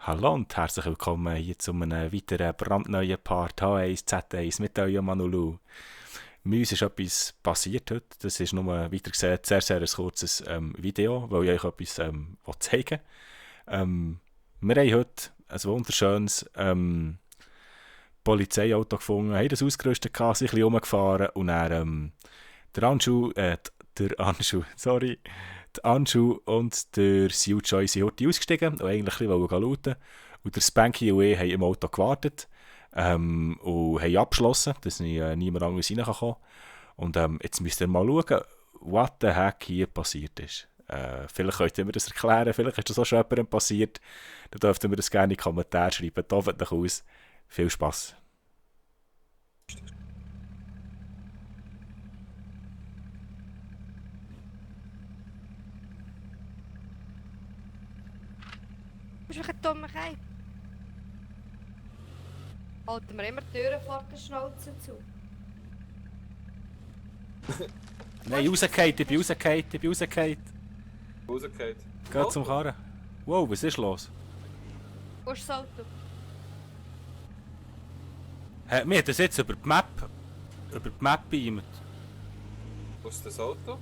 Hallo und herzlich willkommen hier zu einem weiteren brandneuen Part H1Z1 mit eurem Manulu. Bei uns ist etwas passiert heute. Das ist nur, weiter gesagt, sehr ein kurzes Video, weil ich euch etwas zeigen will. Wir haben heute ein wunderschönes Polizeiauto gefunden, haben das ausgerüstet, sind ein bisschen rumgefahren und dann der Anschu, sorry, der Anschu und der Siuchoy sind heute ausgestiegen und eigentlich ein bisschen lauten. Und der Spanky und ich haben im Auto gewartet und haben abgeschlossen, dass niemand anderes rein kann. Und jetzt müsst ihr mal schauen, what the heck hier passiert ist. Vielleicht könnt ihr mir das erklären, vielleicht ist das auch schon jemandem passiert. Dann dürft ihr mir das gerne in die Kommentare schreiben. Tauft euch aus. Viel Spaß. Du bist ein dummer Kerl. Halten wir immer die Türen vor der Schnauze zu. Nein, rausgefallen, ich bin rausgefallen. Rausgefallen. Geht zum Karren. Wow, was ist los? Wo ist das Auto? Wir haben das jetzt über die Map beamt. Wo ist das Auto?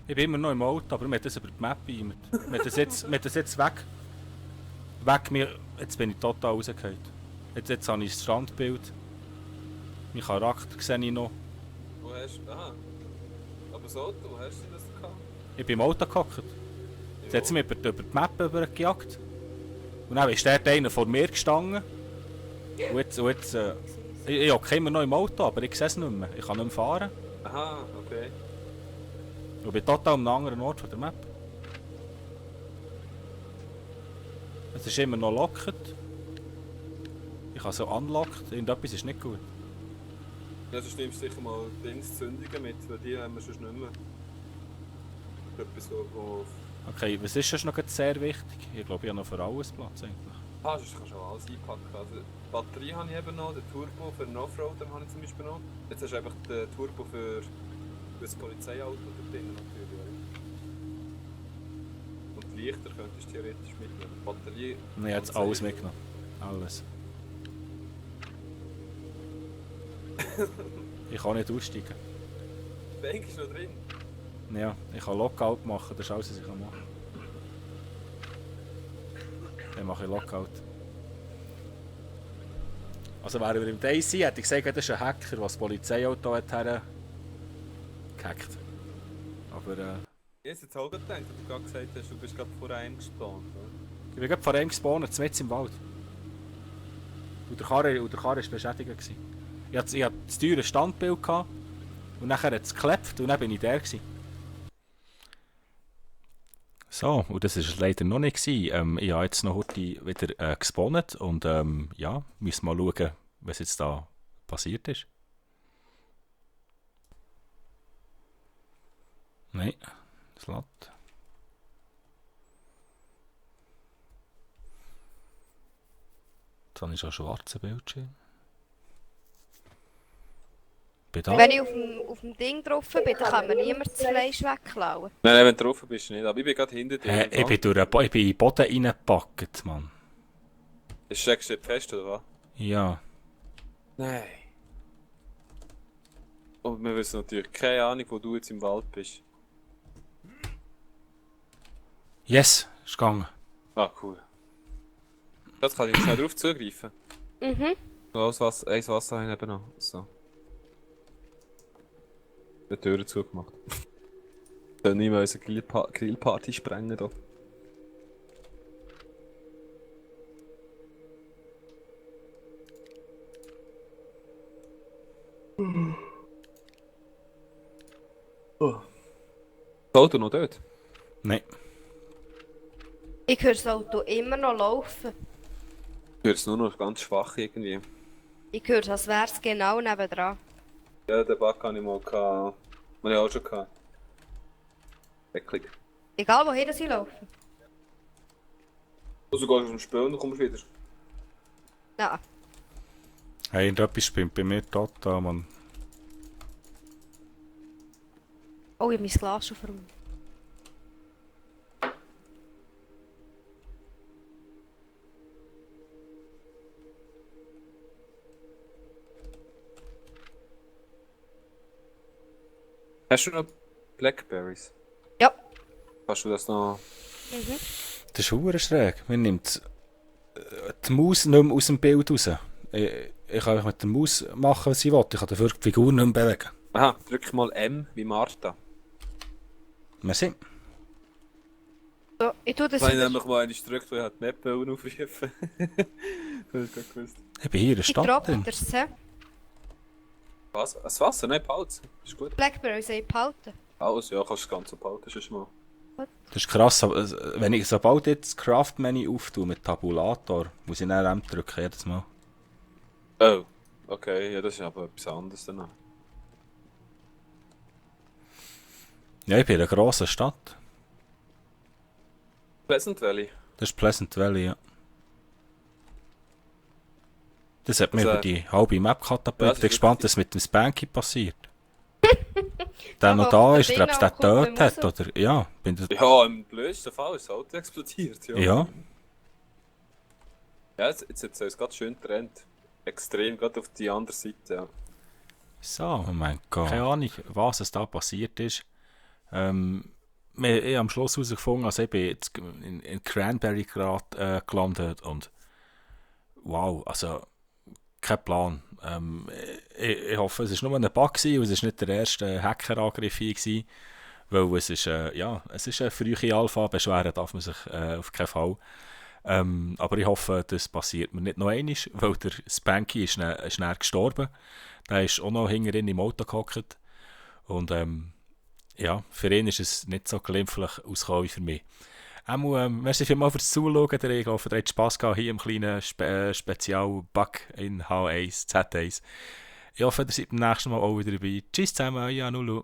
Ich bin immer noch im Auto, aber wir haben das über die Map beamt. Wir haben das jetzt weg. Jetzt bin ich total rausgefallen. Jetzt habe ich das Standbild. Mein Charakter sehe ich noch. Wo hast du... Aha. Aber das Auto, wo hast du das gehabt? Ich bin im Auto gehockt. Jetzt hat sie mich über die Map gejagt. Und dann ist dort einer vor mir gestanden. Und jetzt ich hocke immer noch im Auto, aber ich sehe es nicht mehr. Ich kann nicht mehr fahren. Aha, okay. Ich bin total an einem anderen Ort von der Map. Es ist immer noch lockert. Ich habe so unlocked. Irgendetwas ist nicht gut. Ja, sonst nimmst du sicher mal Dingszündungen mit, weil die haben wir sonst nicht mehr. Etwas, wo... Okay, was ist schon noch sehr wichtig? Ich glaube, ich habe noch für alles Platz eigentlich. Ah, sonst kannst du auch alles einpacken. Also, die Batterie habe ich eben noch, den Turbo für den Offroader habe ich zum Beispiel noch. Jetzt hast du einfach den Turbo für das Polizeiauto da drin natürlich. Und die Lichter könntest du theoretisch mitnehmen. Die Batterie... Ich habe jetzt alles mitgenommen. Alles. Ich kann nicht aussteigen. Die Bank ist noch drin. Ja, ich kann Lockout machen, das ist alles, was ich machen kann. Dann mache ich Lockout. Also wären wir im Daisy, hätte ich gesagt, das ist ein Hacker, der das Polizeiauto hat gehackt. Aber Ich habe jetzt auch gedacht, dass du gerade gesagt hast, du bist gerade vor einem gespawnt, oder? ich bin gerade vor ihm gespawnt, mitten im Wald. Und der Karre war beschädigt gewesen. Ich hatte das teure Standbild gehabt, und nachher hat es geklebt und dann bin ich der gewesen. So, und das war es leider noch nicht gewesen. Ich habe jetzt noch heute wieder gespawnt und ja, müssen mal schauen, was jetzt da passiert ist. Nein, das lädt. Jetzt habe ich schon einen schwarzen Bildschirm. Bin da? Wenn ich auf dem Ding drauf bin, dann kann mir niemand das Fleisch wegklauen. Nein, wenn du drauf bist, nicht. Aber ich bin gerade hinter dir. Ich bin in den Boden reingepackt, Mann. Ist steckst du nicht fest, oder was? Ja. Nein. Und wir wissen natürlich keine Ahnung, wo du jetzt im Wald bist. Yes, ist gegangen. Ah, cool. Jetzt kann ich schnell drauf zugreifen. Mhm. So, eins Wasser habe ich eben noch. So. Die Türen zugemacht. Dann nicht mehr unsere Grillparty sprengen hier. Oh. Das Auto noch dort? Nein. Ich höre das Auto immer noch laufen. Ich höre es nur noch ganz schwach irgendwie. Ich höre es, als wäre es genau nebendran. Ja, den Bug hatte ich mal gehabt. Den ich auch schon gehabt. Eklig. Egal wohin sie laufen. Also gehst du aus dem Spiel und dann kommst du wieder. Ja. Hey, irgendetwas spinnt bei mir total, Mann. Oh, ich habe mein Glas schon verloren. Hast du noch Blackberries? Ja. Kannst du das noch... Mhm. Das ist verdammt schräg. Man nimmt die Maus nicht mehr aus dem Bild raus. Ich kann mit der Maus machen, was ich will. Ich kann dafür die Figur nicht mehr bewegen. Aha, drück mal M wie Martha. Merci. So, ich tue das Wenn ich wieder. nämlich mal eine gedrückt, weil ich die Map aufrufen. Das ist gerade gewusst. Ich bin hier in der Ich Stadt drin. droppe das, hä? Was? Das Wasser? Nein, Pause. Ist gut. Blackberry soll ich behalten. Alles, ja, kannst du das Ganze behalten, sonst mal. Das ist krass, aber wenn ich sobald jetzt das Craft-Menü auftue mit Tabulator, muss ich dann M drücken, jedes Mal. Oh, okay, ja, das ist aber etwas anderes dann. Ja, ich bin in einer grossen Stadt. Pleasant Valley. Das ist Pleasant Valley, ja. Das hat mir Also, über die halbe Map ja, katapultiert. das Ich bin ist gespannt, wirklich- was mit dem Spanky passiert. Der noch Aber da der ist, oder ob es den Ding kommt getötet nicht hat, oder... Ja, bin da... Ja, im blödsten Fall ist das Auto explodiert, ja. Ja. Ja, jetzt hat es gerade schön getrennt. Extrem, gerade auf die andere Seite, ja. So, oh mein Gott. Keine Ahnung, was es da passiert ist. Ich habe am Schluss herausgefunden, also ich bin jetzt in Cranberry gelandet und wow, also kein Plan. Ich hoffe, es war nur ein Bug gewesen, und es war nicht der erste Hackerangriff hier gewesen, weil es ist, es ist eine frühe Alpha, beschweren darf man sich auf keinen Fall. Aber ich hoffe, das passiert mir nicht noch einmal, weil der Spanky ist dann gestorben. Der ist auch noch hinter ihm im Auto gehockt. Und ja, für ihn ist es nicht so glimpflich ausgekommen wie für mich. Merci vielmals fürs Zuschauen. Ich hoffe, ihr habt Spass gehabt hier im kleinen Spezial-Bug in H1, Z1. Ich hoffe, ihr seid beim nächsten Mal auch wieder dabei. Tschüss zusammen, ja, Nulu.